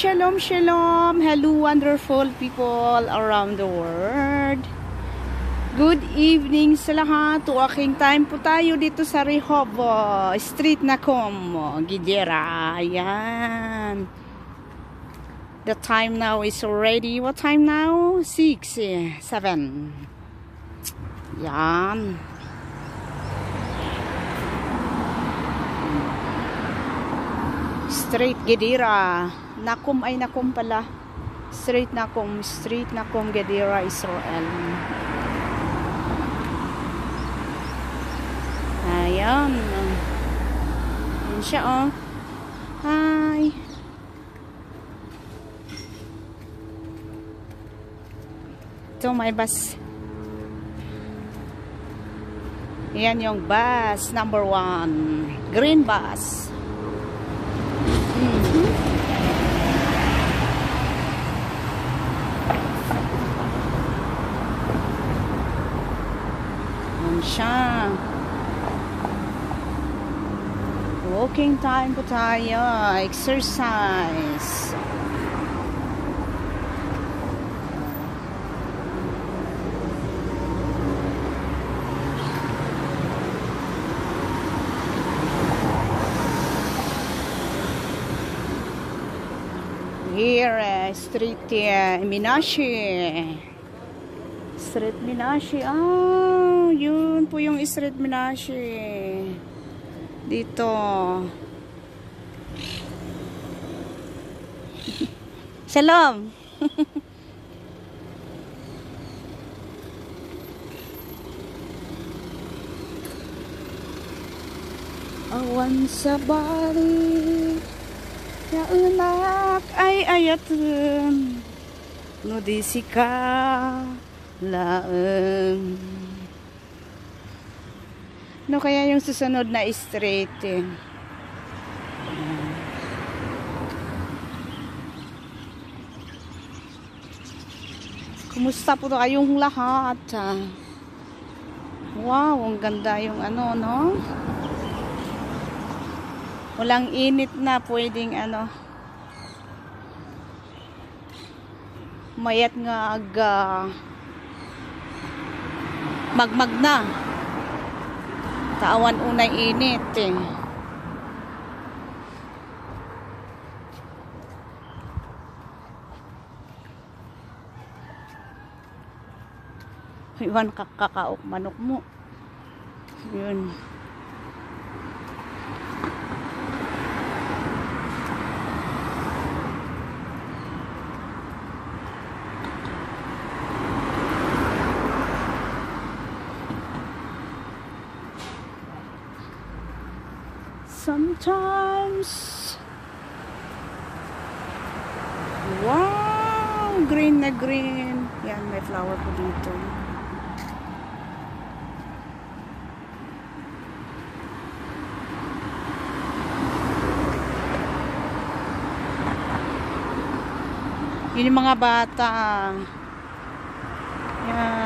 Shalom, shalom. Hello, wonderful people around the world. Good evening sa lahat. Walking time po tayo dito sa Rehoboth Street, Nacom, Guidera. Ayan. The time now is already, what time now? 6, 7. Yan. Street Guidera. Nacom ay Nacom pala. Street Nacom Guidera, Israel. Ayan. Ayan siya, oh. Hi. Ito may bus. Ayan yung bus number 1. Green bus. Siya. Walking time po tayo. Exercise. Here, Street Minashi. Street Minashi. Ah, yun po yung Street Minashi. Dito. Shalom. Awan sa bali na unak ay ayatun nudisi ka laeng. No kaya yung susunod na street eh. Kumusta po kayong lahat? Wow, ang ganda yung ano, no? Walang init na, pwedeng ano. Mayat nga aga magmag na. Tawan unay init eh. Iwan kakakaok manok mo. Yun. Sometimes, wow, green na green. Yan, may flower po dito. Yun yung mga bata. Yan.